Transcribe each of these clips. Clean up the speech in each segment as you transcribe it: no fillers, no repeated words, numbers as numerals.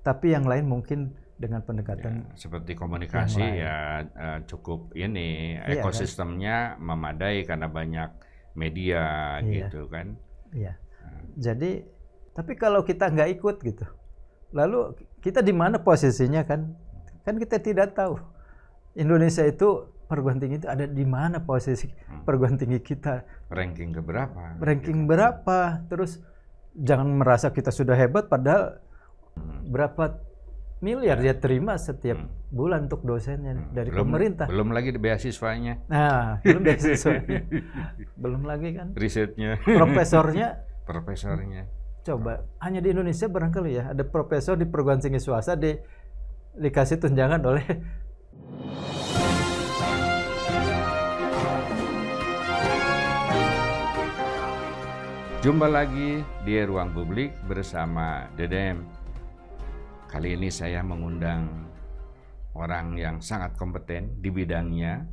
tapi yang lain mungkin dengan pendekatan seperti komunikasi cukup ini ekosistemnya memadai karena banyak media gitu kan. Iya. Jadi tapi kalau kita nggak ikut gitu, lalu kita di mana posisinya kan kita tidak tahu. Indonesia itu perguruan tinggi itu ada di mana posisi perguruan tinggi kita? Ranking keberapa? Ranking berapa? Terus jangan merasa kita sudah hebat padahal berapa miliar dia terima setiap bulan untuk dosennya dari pemerintah. Belum lagi beasiswanya. Nah, belum beasiswanya. Belum lagi kan risetnya. Profesornya. Coba hanya di Indonesia barangkali ya ada profesor di perguruan tinggi swasta dikasih tunjangan oleh Jumpa lagi di Ruang Publik bersama Dedem. Kali ini saya mengundang orang yang sangat kompeten di bidangnya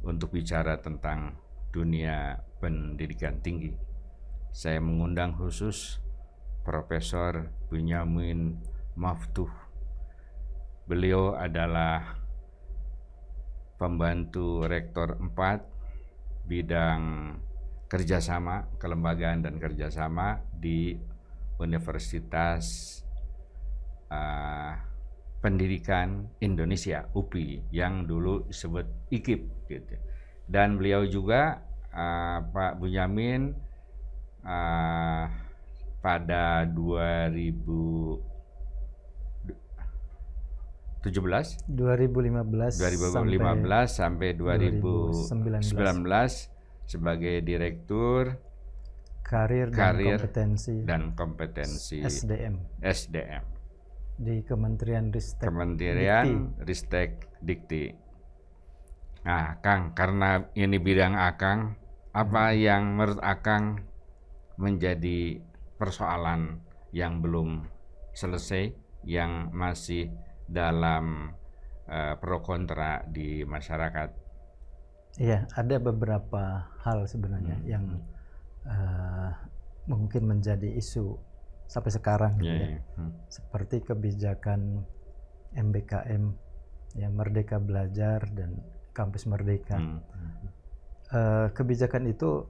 untuk bicara tentang dunia pendidikan tinggi. Saya mengundang khusus Profesor Bunyamin Maftuh. Beliau adalah pembantu Rektor 4 bidang kerjasama, kelembagaan dan kerjasama di Universitas Pendidikan Indonesia (UPI) yang dulu disebut IKIP gitu. Dan beliau juga Pak Bunyamin pada 2015 sampai 2019 sebagai Direktur Karir dan Kompetensi SDM di Kementerian Ristek Dikti. Nah, Kang, karena ini bidang Akang, apa yang menurut Akang menjadi persoalan yang belum selesai, yang masih dalam pro kontra di masyarakat? Iya, ada beberapa hal sebenarnya yang mungkin menjadi isu sampai sekarang seperti kebijakan MBKM ya, Merdeka Belajar dan Kampus Merdeka. Kebijakan itu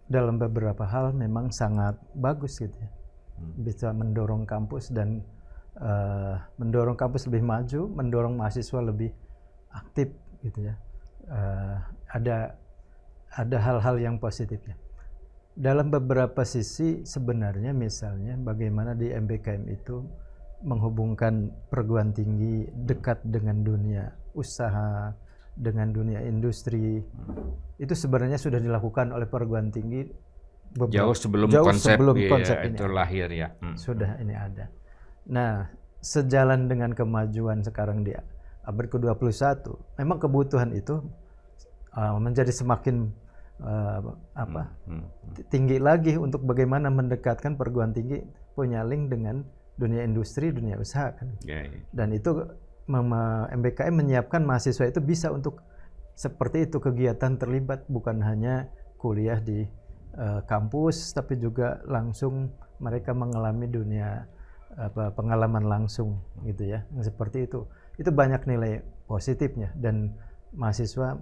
dalam beberapa hal memang sangat bagus gitu ya, bisa mendorong kampus dan mendorong kampus lebih maju, mendorong mahasiswa lebih aktif gitu ya. Ada hal-hal yang positifnya. Dalam beberapa sisi sebenarnya, misalnya bagaimana di MBKM itu menghubungkan perguruan tinggi dekat dengan dunia usaha, dengan dunia industri, itu sebenarnya sudah dilakukan oleh perguruan tinggi jauh sebelum konsep ini itu lahir ya. Sudah ini ada. Nah, sejalan dengan kemajuan sekarang di abad ke-21, memang kebutuhan itu menjadi semakin tinggi lagi untuk bagaimana mendekatkan perguruan tinggi punya link dengan dunia industri, dunia usaha kan. Dan itu MBKM menyiapkan mahasiswa itu bisa untuk seperti itu, kegiatan terlibat bukan hanya kuliah di kampus tapi juga langsung mereka mengalami dunia pengalaman langsung gitu ya. Seperti itu. Itu banyak nilai positifnya dan mahasiswa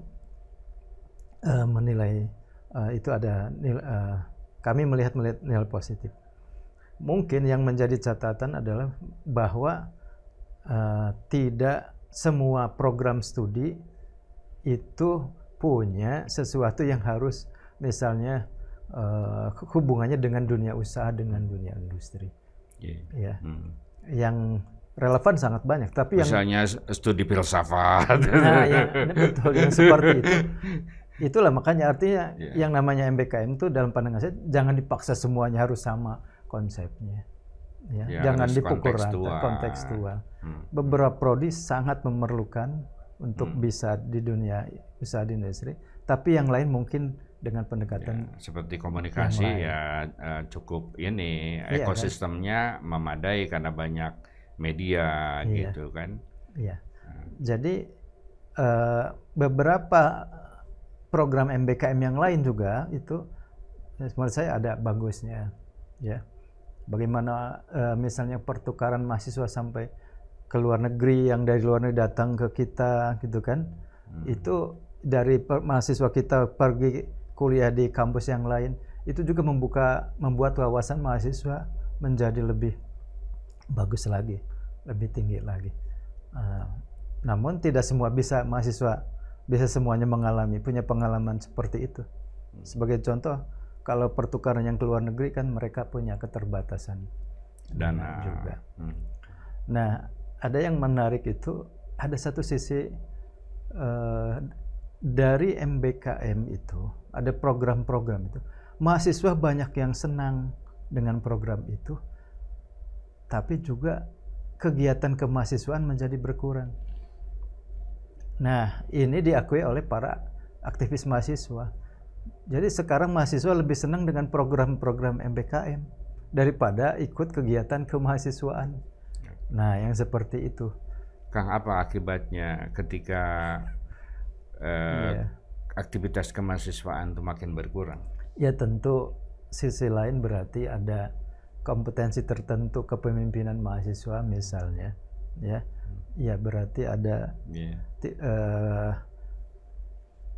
menilai itu ada kami melihat nilai positif. Mungkin yang menjadi catatan adalah bahwa tidak semua program studi itu punya sesuatu yang harus misalnya hubungannya dengan dunia usaha, dengan dunia industri. Ya. Yang relevan sangat banyak, tapi misalnya studi filsafat. Nah, betul yang seperti itu. Itulah makanya artinya yang namanya MBKM itu dalam pandangan saya jangan dipaksa semuanya harus sama konsepnya. Jangan dipukul rata, kontekstual. Beberapa prodi sangat memerlukan untuk bisa di dunia usaha di industri, tapi yang lain mungkin dengan pendekatan seperti komunikasi cukup ini ekosistemnya memadai karena banyak media gitu kan. Iya. Jadi beberapa program MBKM yang lain juga itu menurut saya ada bagusnya ya. Bagaimana misalnya pertukaran mahasiswa sampai ke luar negeri, yang dari luar negeri datang ke kita gitu kan. Itu dari mahasiswa kita pergi kuliah di kampus yang lain, itu juga membuat wawasan mahasiswa menjadi lebih bagus lagi, lebih tinggi lagi. Namun tidak semua mahasiswa bisa semuanya punya pengalaman seperti itu. Sebagai contoh, kalau pertukaran yang ke luar negeri kan mereka punya keterbatasan dana juga. Nah, ada yang menarik itu, ada satu sisi dari MBKM itu, ada program-program itu. Mahasiswa banyak yang senang dengan program itu, tapi juga kegiatan kemahasiswaan menjadi berkurang. Nah, ini diakui oleh para aktivis mahasiswa. Jadi sekarang mahasiswa lebih senang dengan program-program MBKM daripada ikut kegiatan kemahasiswaan. Nah, yang seperti itu. Kang, apa akibatnya ketika aktivitas kemahasiswaan itu makin berkurang? Ya tentu sisi lain berarti ada kompetensi tertentu kepemimpinan mahasiswa misalnya, ya berarti ada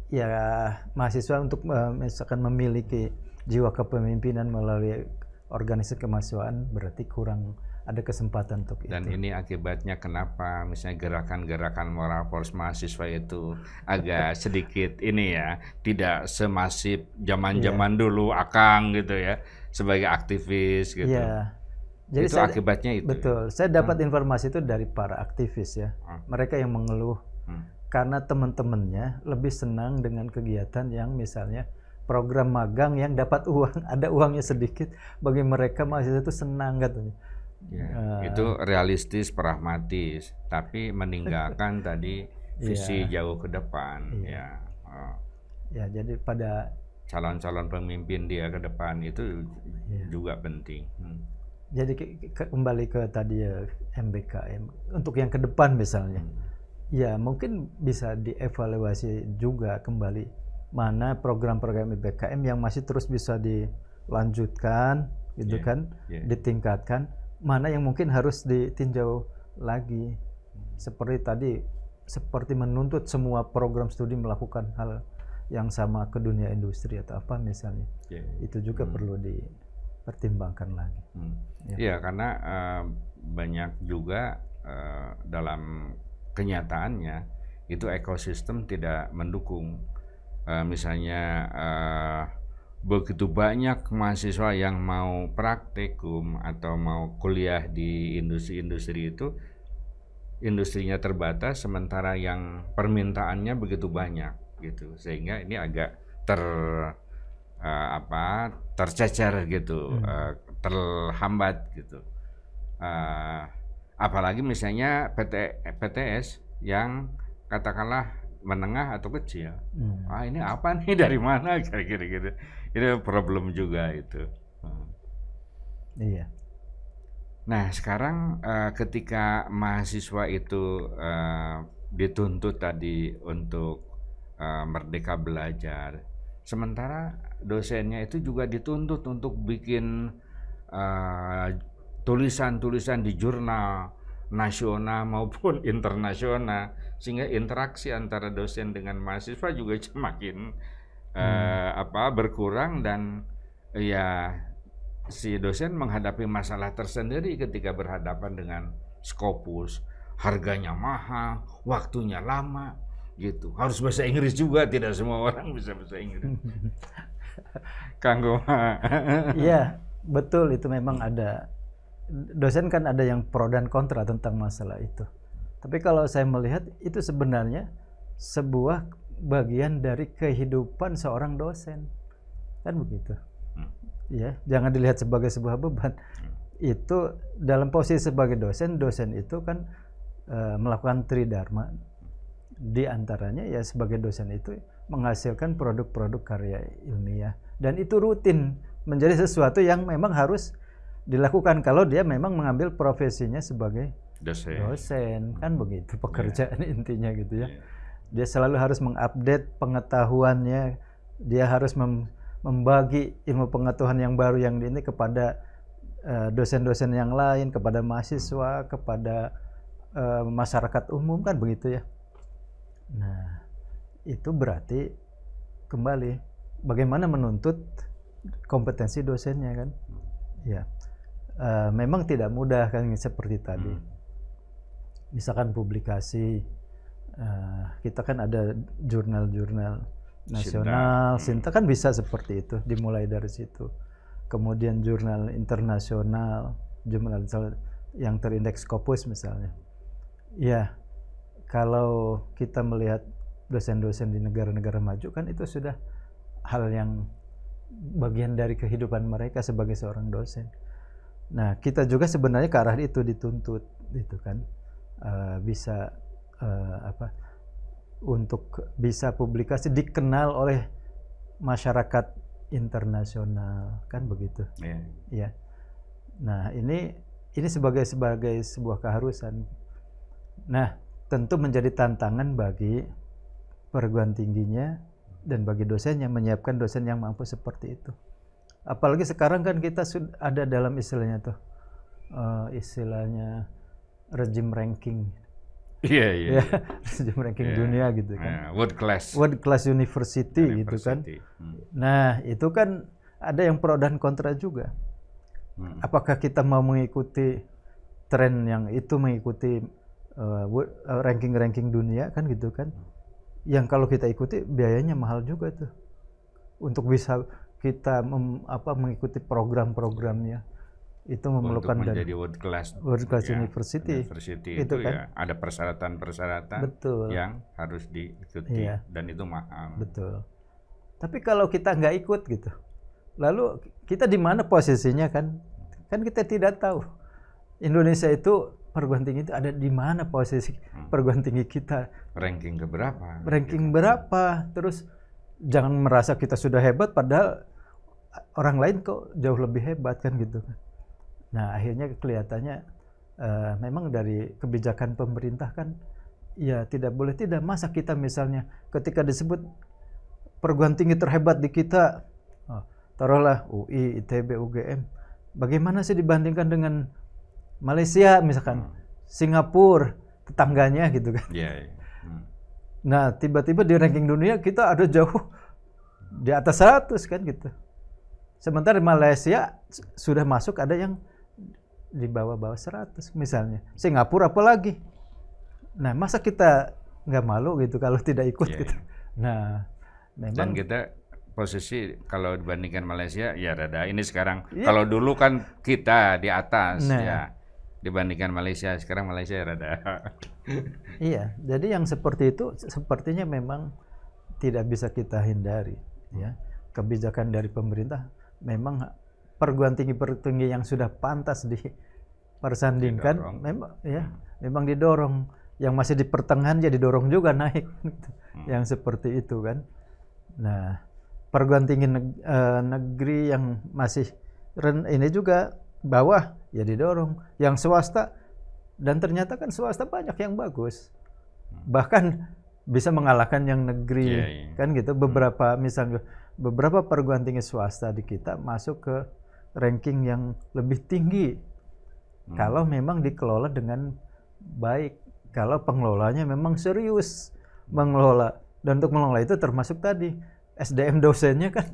ya mahasiswa untuk misalkan memiliki jiwa kepemimpinan melalui organisasi kemahasiswaan berarti kurang ada kesempatan untuk dan itu. Ini akibatnya kenapa misalnya gerakan-gerakan moral force mahasiswa itu agak sedikit ini ya, tidak semasif zaman-zaman dulu Akang gitu ya, sebagai aktivis gitu. Iya. Jadi itu akibatnya itu. Betul. Saya dapat informasi itu dari para aktivis ya. Mereka yang mengeluh karena teman-temannya lebih senang dengan kegiatan yang misalnya program magang yang dapat uang, ada uangnya sedikit, bagi mereka mahasiswa itu senang katanya. Ya, itu realistis, pragmatis, tapi meninggalkan tadi visi jauh ke depan. Ya, jadi pada calon-calon pemimpin dia ke depan itu juga penting. Jadi kembali ke tadi ya, MBKM untuk yang ke depan misalnya, ya mungkin bisa dievaluasi juga kembali mana program-program MBKM yang masih terus bisa dilanjutkan, gitu kan, ditingkatkan. Mana yang mungkin harus ditinjau lagi, seperti tadi, seperti menuntut semua program studi melakukan hal yang sama ke dunia industri atau apa misalnya, itu juga perlu dipertimbangkan lagi. Iya, karena banyak juga dalam kenyataannya itu ekosistem tidak mendukung. Misalnya begitu banyak mahasiswa yang mau praktikum atau mau kuliah di industri-industri itu, industrinya terbatas sementara yang permintaannya begitu banyak gitu, sehingga ini agak tercecer gitu, terhambat gitu. Apalagi misalnya PTS yang katakanlah menengah atau kecil, ini apa nih, dari mana kira-kira gitu. Itu problem juga itu. Iya. Nah sekarang ketika mahasiswa itu dituntut tadi untuk merdeka belajar, sementara dosennya itu juga dituntut untuk bikin tulisan-tulisan di jurnal nasional maupun internasional, sehingga interaksi antara dosen dengan mahasiswa juga semakin berkurang, dan ya si dosen menghadapi masalah tersendiri ketika berhadapan dengan Scopus, harganya mahal, waktunya lama gitu, harus bahasa Inggris juga, tidak semua orang bisa bahasa Inggris. Kang Goma. Iya, betul, itu memang ada. Dosen kan ada yang pro dan kontra tentang masalah itu. Tapi kalau saya melihat itu sebenarnya sebuah bagian dari kehidupan seorang dosen, kan begitu. Ya, jangan dilihat sebagai sebuah beban. Itu dalam posisi sebagai dosen itu kan melakukan tridharma. Di antaranya ya sebagai dosen itu menghasilkan produk-produk karya ilmiah, dan itu rutin menjadi sesuatu yang memang harus dilakukan kalau dia memang mengambil profesinya sebagai dosen, kan begitu pekerjaan intinya gitu ya. Dia selalu harus mengupdate pengetahuannya, dia harus membagi ilmu pengetahuan yang baru yang ini kepada dosen-dosen yang lain, kepada mahasiswa, kepada masyarakat umum, kan begitu ya. Nah, itu berarti kembali bagaimana menuntut kompetensi dosennya kan. Ya, memang tidak mudah kan seperti tadi. Misalkan publikasi, kita kan ada jurnal-jurnal nasional, Sinta kan bisa seperti itu, dimulai dari situ. Kemudian jurnal internasional, jurnal yang terindeks Scopus misalnya. Ya, kalau kita melihat dosen-dosen di negara-negara maju kan itu sudah hal yang bagian dari kehidupan mereka sebagai seorang dosen. Nah, kita juga sebenarnya ke arah itu dituntut, gitu kan, bisa untuk bisa publikasi dikenal oleh masyarakat internasional, kan begitu. Ya. Nah, ini sebagai sebuah keharusan. Nah, tentu menjadi tantangan bagi perguruan tingginya dan bagi dosennya menyiapkan dosen yang mampu seperti itu. Apalagi sekarang kan kita sudah ada dalam istilahnya tuh, istilahnya regime ranking. Iya. Regime ranking dunia gitu kan. World class university gitu kan. Nah, itu kan ada yang pro dan kontra juga. Apakah kita mau mengikuti tren yang itu, mengikuti ranking dunia kan gitu kan? Yang kalau kita ikuti biayanya mahal juga tuh. Untuk bisa kita mengikuti program-programnya. Itu memerlukan untuk menjadi world class university itu kan ya ada persyaratan yang harus diikuti, dan itu mahal. Betul. Tapi kalau kita nggak ikut gitu, lalu kita di mana posisinya kan kita tidak tahu. Indonesia itu perguruan tinggi itu ada di mana posisi perguruan tinggi kita, ranking keberapa, berapa, terus jangan merasa kita sudah hebat padahal orang lain kok jauh lebih hebat kan gitu kan. Nah, akhirnya kelihatannya memang dari kebijakan pemerintah kan ya tidak boleh tidak. Masa kita misalnya ketika disebut perguruan tinggi terhebat di kita, taruhlah UI, ITB, UGM, bagaimana sih dibandingkan dengan Malaysia misalkan, Singapura, tetangganya gitu kan. Nah, tiba-tiba di ranking dunia kita ada jauh di atas 100 kan gitu. Sementara Malaysia sudah masuk ada yang di bawah 100 misalnya. Singapura apalagi. Nah, masa kita nggak malu gitu kalau tidak ikut gitu. Nah, memang. Dan kita posisi kalau dibandingkan Malaysia ya rada ini sekarang. Kalau dulu kan kita di atas ya. Dibandingkan Malaysia, sekarang Malaysia rada. Iya, jadi yang seperti itu sepertinya memang tidak bisa kita hindari ya. Kebijakan dari pemerintah memang perguruan tinggi yang sudah pantas dipersandingkan memang didorong, yang masih di pertengahan jadi didorong juga naik yang seperti itu kan. Nah, perguruan tinggi negeri yang masih ini juga bawah ya didorong, yang swasta, dan ternyata kan swasta banyak yang bagus, bahkan bisa mengalahkan yang negeri kan gitu. Misalnya beberapa perguruan tinggi swasta di kita masuk ke ranking yang lebih tinggi kalau memang dikelola dengan baik, kalau pengelolanya memang serius mengelola. Dan untuk mengelola itu termasuk tadi SDM dosennya kan.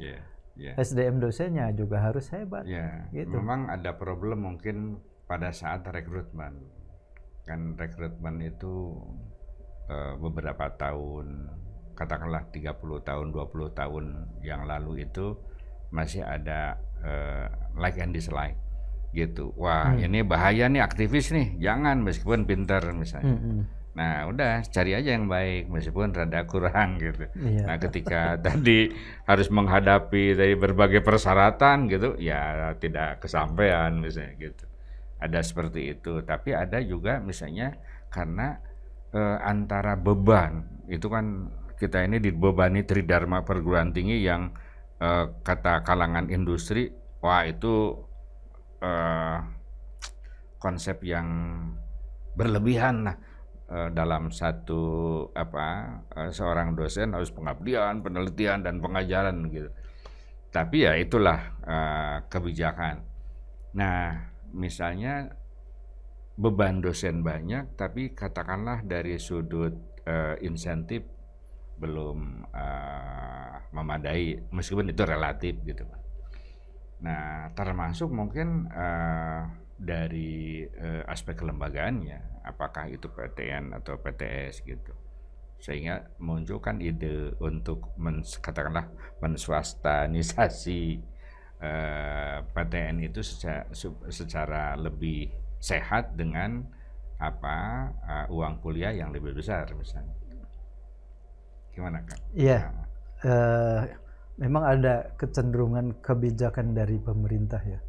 SDM dosennya juga harus hebat. Gitu. Memang ada problem mungkin pada saat rekrutmen. Kan rekrutmen itu beberapa tahun, katakanlah 30 tahun, 20 tahun yang lalu itu masih ada like and dislike gitu. Wah, ini bahaya nih aktivis nih, jangan meskipun pintar misalnya. Nah, udah cari aja yang baik meskipun rada kurang gitu. Nah, ketika tadi harus menghadapi dari berbagai persyaratan gitu, ya tidak kesampaian misalnya gitu. Ada seperti itu. Tapi ada juga misalnya karena antara beban, itu kan kita ini dibebani tridharma perguruan tinggi yang kata kalangan industri, wah itu konsep yang berlebihan lah. Dalam satu seorang dosen harus pengabdian, penelitian dan pengajaran gitu. Tapi ya itulah kebijakan. Nah, misalnya beban dosen banyak, tapi katakanlah dari sudut insentif belum memadai, meskipun itu relatif gitu Pak. Nah, termasuk mungkin dari aspek kelembagaannya, apakah itu PTN atau PTS gitu, sehingga munculkan ide untuk katakanlah menswastanisasi PTN itu secara lebih sehat dengan uang kuliah yang lebih besar misalnya. Gimana Kak? Iya, memang ada kecenderungan kebijakan dari pemerintah ya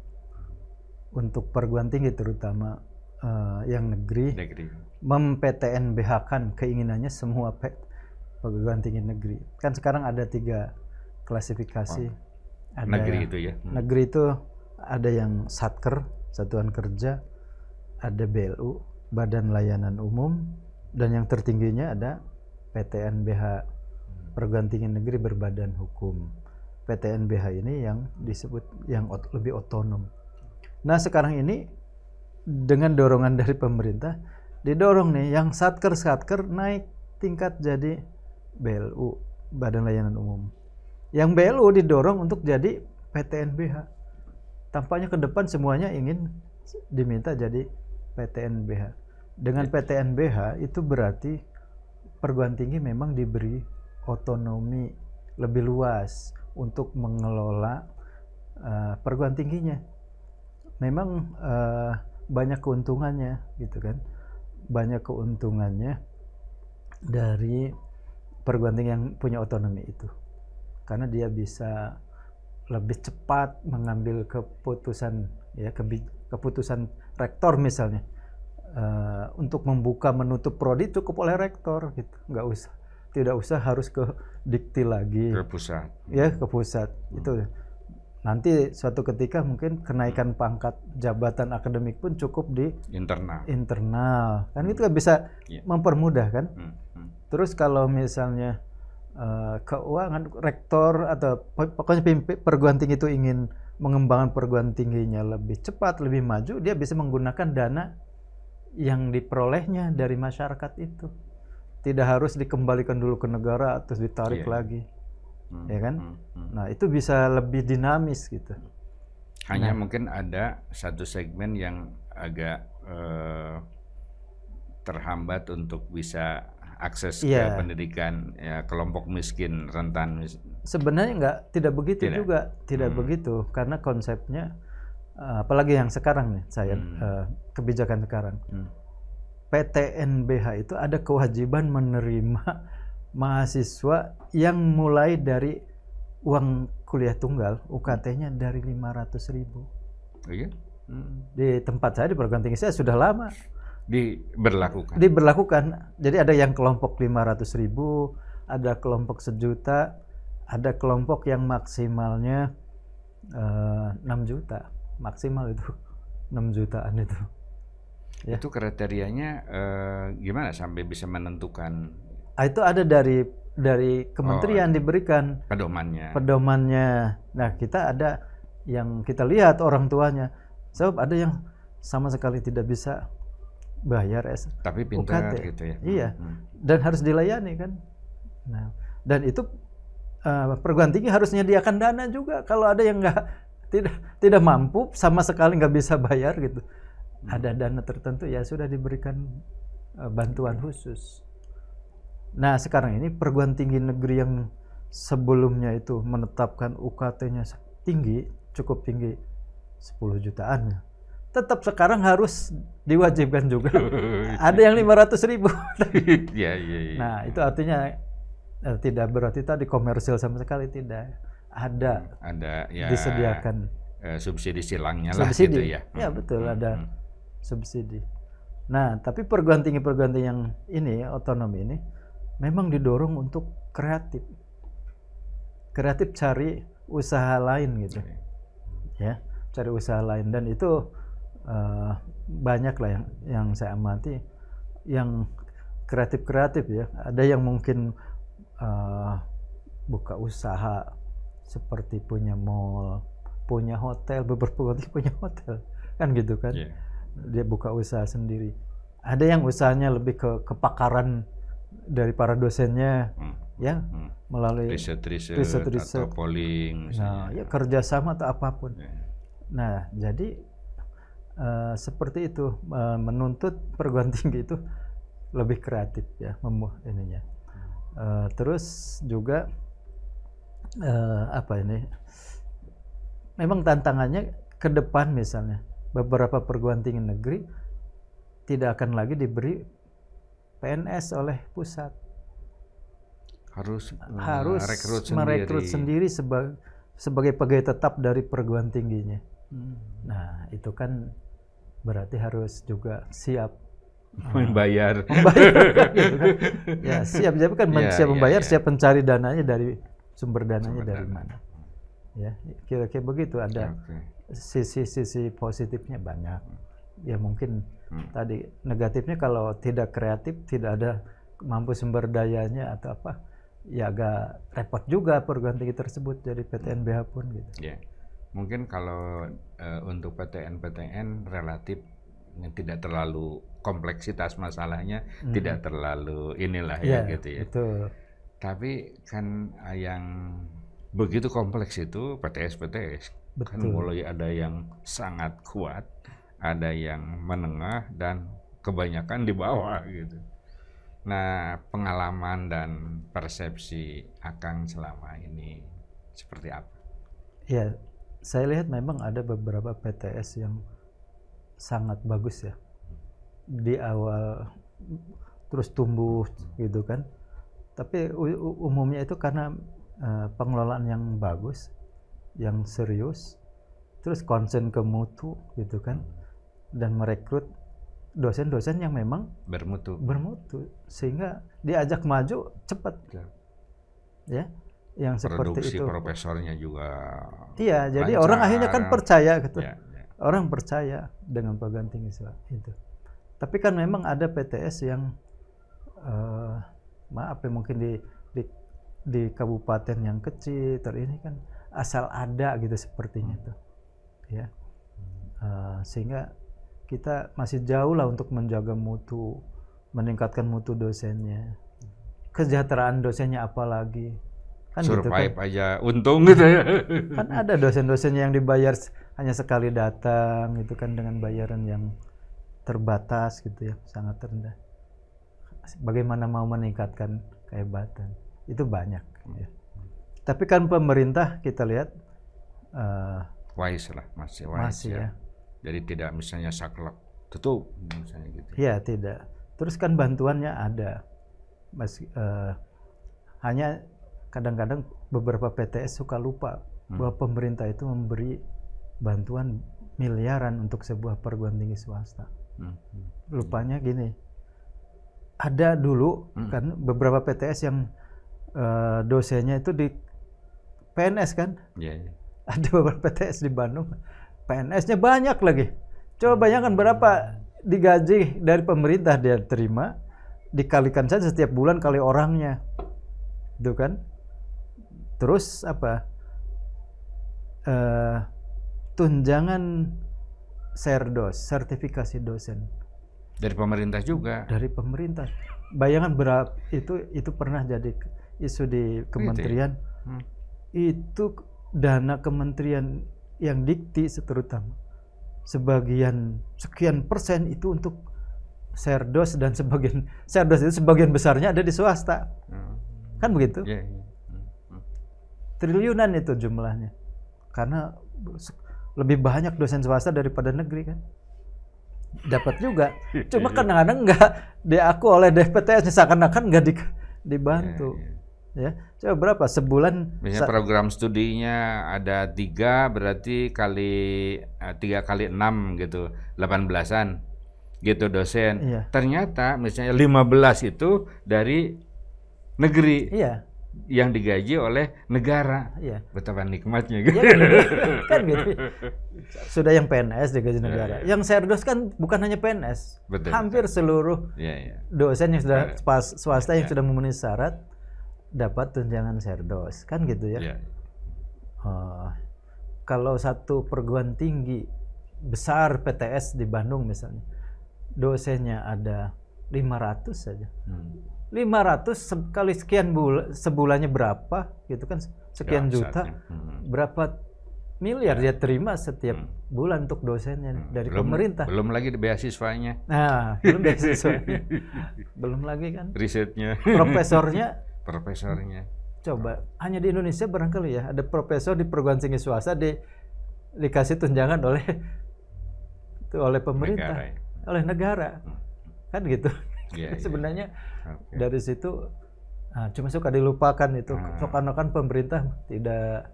untuk perguruan tinggi terutama yang negeri mem-PTN-BH-kan keinginannya semua perguruan tinggi negeri. Kan sekarang ada 3 klasifikasi. Ada negeri itu ya. Negeri itu ada yang Satker, Satuan Kerja, ada BLU, Badan Layanan Umum, dan yang tertingginya ada PTN-BH, perguruan tinggi negeri berbadan hukum. PTN-BH ini yang disebut yang lebih otonom. Nah sekarang ini dengan dorongan dari pemerintah didorong nih yang Satker naik tingkat jadi BLU, Badan Layanan Umum. Yang BLU didorong untuk jadi PTN-BH. Tampaknya ke depan semuanya ingin diminta jadi PTN-BH. Dengan PTN-BH itu berarti perguruan tinggi memang diberi otonomi lebih luas untuk mengelola perguruan tingginya. Memang banyak keuntungannya gitu kan, banyak keuntungannya dari perguruan tinggi yang punya otonomi itu, karena dia bisa lebih cepat mengambil keputusan ya, keputusan rektor misalnya untuk membuka menutup prodi cukup oleh rektor gitu, tidak usah harus ke dikti lagi, ke pusat ya, ke pusat. Itu nanti suatu ketika mungkin kenaikan pangkat jabatan akademik pun cukup di internal kan, itu bisa mempermudah kan. Terus kalau misalnya keuangan rektor atau pokoknya perguruan tinggi itu ingin mengembangkan perguruan tingginya lebih cepat, lebih maju, dia bisa menggunakan dana yang diperolehnya dari masyarakat itu, tidak harus dikembalikan dulu ke negara terus ditarik lagi. Ya kan? Nah, itu bisa lebih dinamis gitu. Hanya mungkin ada satu segmen yang agak terhambat untuk bisa akses ke pendidikan, ya, kelompok miskin, rentan. Sebenarnya tidak begitu juga, tidak begitu, karena konsepnya apalagi yang sekarang nih, kebijakan sekarang. PTN-BH itu ada kewajiban menerima mahasiswa yang mulai dari uang kuliah tunggal UKT-nya dari 500.000. Oh iya? Di tempat saya, di perguruan tinggi saya sudah lama diberlakukan. Jadi ada yang kelompok 500.000, ada kelompok 1 juta, ada kelompok yang maksimalnya 6 juta, maksimal itu 6 jutaan itu. Ya. Itu kriterianya gimana sampai bisa menentukan? Itu ada dari kementerian diberikan pedomannya. Nah, kita ada yang kita lihat orang tuanya, sebab ada yang sama sekali tidak bisa bayar tapi pintar UKT. Gitu ya. Iya, dan harus dilayani kan. Nah, dan itu perguruan tinggi harus menyediakan dana juga kalau ada yang tidak mampu sama sekali, nggak bisa bayar gitu. Ada dana tertentu ya sudah diberikan bantuan khusus. Nah, sekarang ini perguruan tinggi negeri yang sebelumnya itu menetapkan UKT-nya tinggi, cukup tinggi 10 jutaan, tetap sekarang harus diwajibkan juga. Ada yang 500.000. Nah, itu artinya tidak berarti tadi komersil sama sekali, tidak. Ada ya, disediakan subsidi silangnya subsidi. Lah gitu ya. Ya betul, ada subsidi. Nah, tapi perguruan tinggi yang ini otonomi ini memang didorong untuk kreatif cari usaha lain gitu, ya, cari usaha lain, dan itu banyak lah yang saya amati yang kreatif ya. Ada yang mungkin buka usaha seperti punya mall, punya hotel, beberapa punya hotel, kan gitu kan. Yeah. Dia buka usaha sendiri. Ada yang usahanya lebih ke kepakaran dari para dosennya, ya, melalui riset atau polling, nah, ya kerjasama atau apapun. Yeah. Nah, jadi seperti itu, menuntut perguruan tinggi itu lebih kreatif ya, ininya. Terus juga memang tantangannya ke depan, misalnya beberapa perguruan tinggi negeri tidak akan lagi diberi PNS oleh pusat, harus merekrut sendiri sebagai pegawai tetap dari perguruan tingginya. Nah, itu kan berarti harus juga siap membayar. Gitu kan. Ya, siap kan, siap membayar, siap mencari dananya dari sumber dananya dari mana. Ya, kira-kira begitu. Ada sisi positifnya banyak. Ya mungkin tadi negatifnya kalau tidak kreatif, tidak ada mampu sumber dayanya atau apa, ya agak repot juga perguruan tinggi tersebut dari PTNBH pun gitu. Ya. Mungkin kalau untuk PTN relatif tidak terlalu kompleksitas masalahnya, tidak terlalu inilah ya gitu ya. Betul. Tapi kan yang begitu kompleks itu PTS. Kan mulai ada yang sangat kuat, ada yang menengah, dan kebanyakan di bawah gitu. Nah, pengalaman dan persepsi Akang selama ini seperti apa? Ya, saya lihat memang ada beberapa PTS yang sangat bagus ya. Di awal terus tumbuh gitu kan. Tapi umumnya itu karena pengelolaan yang bagus, yang serius, terus konsen ke mutu gitu kan, dan merekrut dosen-dosen yang memang bermutu, sehingga diajak maju cepat. Ya, yang seperti produksi itu. Profesornya juga. Iya, jadi lancar. orang akhirnya kan percaya gitu. Ya. Orang percaya dengan perguruan tinggi itu. Tapi kan memang ada PTS yang mungkin di kabupaten yang kecil ini kan asal ada gitu sepertinya itu. Ya. Sehingga kita masih jauh lah untuk menjaga mutu, meningkatkan mutu dosennya, kesejahteraan dosennya apalagi. Kan survive gitu kan. Aja untung gitu ya. Kan ada dosen-dosennya yang dibayar hanya sekali datang gitu kan, dengan bayaran yang terbatas gitu ya, sangat rendah. Bagaimana mau meningkatkan kehebatan? Itu banyak ya. Tapi kan pemerintah kita lihat wise lah, masih wise ya. Jadi tidak misalnya saklek tutup misalnya gitu. Iya, tidak. Terus kan bantuannya ada. Hanya kadang-kadang beberapa PTS suka lupa bahwa pemerintah itu memberi bantuan miliaran untuk sebuah perguruan tinggi swasta. Lupanya gini, ada dulu kan beberapa PTS yang dosennya itu di PNS kan. Yeah. Ada beberapa PTS di Bandung, PNS-nya banyak lagi. Coba bayangkan berapa digaji dari pemerintah dia terima, dikalikan saja setiap bulan kali orangnya, itu kan. Terus tunjangan serdos, sertifikasi dosen dari pemerintah juga. Dari pemerintah. Bayangan berapa itu pernah jadi isu di kementerian. Itu dana kementerian yang dikti terutama sekian persen itu untuk serdos, dan serdos itu sebagian besarnya ada di swasta. Kan begitu? Yeah. Triliunan itu jumlahnya, karena lebih banyak dosen swasta daripada negeri kan. Dapat juga, cuma kadang-kadang nggak diaku oleh DPTS, seakan-akan nggak dibantu. Ya, coba berapa sebulan? Misalnya program studinya ada 3, berarti 3 kali 6 gitu, 18-an gitu dosen. Iya. Ternyata misalnya 15 itu dari negeri. Iya. Yang digaji oleh negara. Iya. Betapa nikmatnya gitu. Ya, kan gitu. Sudah yang PNS digaji negara. Yang serdos kan bukan hanya PNS. Betul, hampir seluruh dosen yang sudah swasta yang sudah memenuhi syarat dapat tunjangan serdos. Kan gitu ya. Kalau satu perguruan tinggi besar PTS di Bandung misalnya, dosennya ada 500 saja. 500 kali sekian sebulannya berapa gitu kan, sekian juta, berapa miliar dia terima setiap bulan untuk dosennya dari pemerintah. Belum lagi di beasiswanya. Nah, belum beasiswanya. Belum lagi kan risetnya. Profesornya. Coba hanya di Indonesia barangkali ya ada profesor di perguruan tinggi swasta dikasih tunjangan oleh pemerintah, oleh negara. Kan gitu. Sebenarnya dari situ cuma suka dilupakan itu. Seakan-akan pemerintah tidak.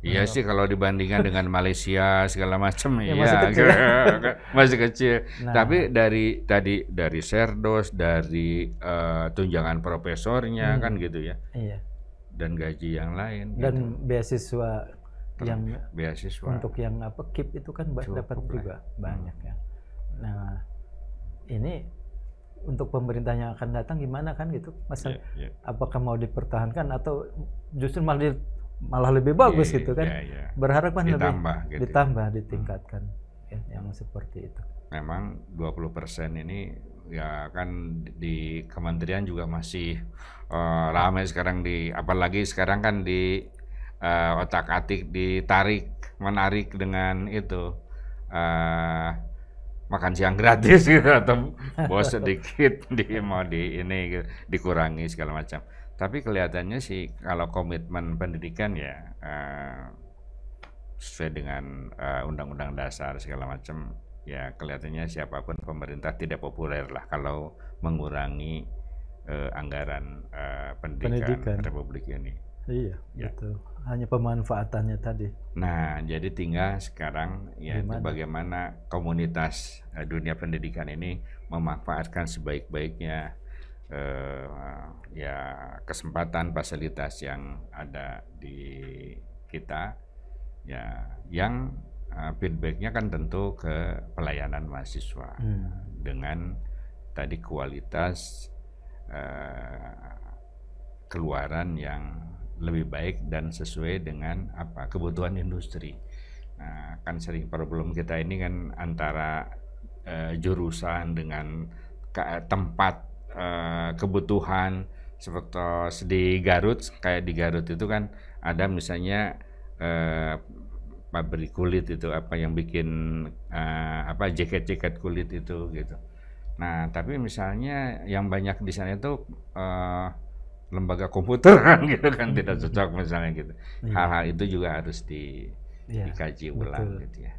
Iya sih kalau dibandingkan dengan Malaysia segala macam ya masih kecil. Masih kecil. Tapi dari Serdos, dari tunjangan profesornya kan gitu ya. Iya. Dan gaji yang lain. Dan gitu. beasiswa untuk yang KIP itu kan dapat juga banyak ya. Nah ini untuk pemerintah yang akan datang gimana kan gitu, Mas? Apakah mau dipertahankan atau justru malah lebih bagus gitu kan? Berharap kan ditambah, ditingkatkan yang seperti itu. Memang 20% ini ya kan di kementerian juga masih ramai sekarang apalagi sekarang kan di otak-atik menarik dengan itu makan siang gratis gitu atau bos sedikit dikurangi segala macam. Tapi kelihatannya sih kalau komitmen pendidikan ya sesuai dengan undang-undang dasar segala macam ya kelihatannya siapapun pemerintah tidak populer lah kalau mengurangi anggaran pendidikan Republik ini. Iya, betul. Hanya pemanfaatannya tadi. Nah, jadi tinggal sekarang ya bagaimana komunitas dunia pendidikan ini memanfaatkan sebaik-baiknya ya kesempatan fasilitas yang ada di kita ya yang feedbacknya kan tentu ke pelayanan mahasiswa dengan tadi kualitas keluaran yang lebih baik dan sesuai dengan kebutuhan industri. Nah, kan sering problem kita ini kan antara jurusan dengan tempat kebutuhan seperti di Garut, kayak di Garut itu kan ada misalnya pabrik kulit itu yang bikin jaket-jaket kulit itu gitu. Nah, tapi misalnya yang banyak di sana itu lembaga komputer kan gitu kan tidak cocok misalnya gitu. Hal-hal itu juga harus dikaji ulang gitu ya.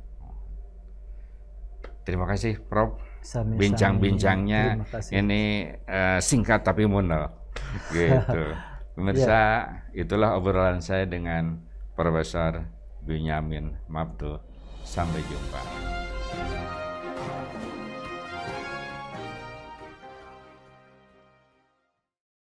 Terima kasih Prof. Bincang-bincangnya ini singkat tapi mono gitu. Pemirsa, itulah obrolan saya dengan Profesor Benyamin Mabto. Sampai jumpa.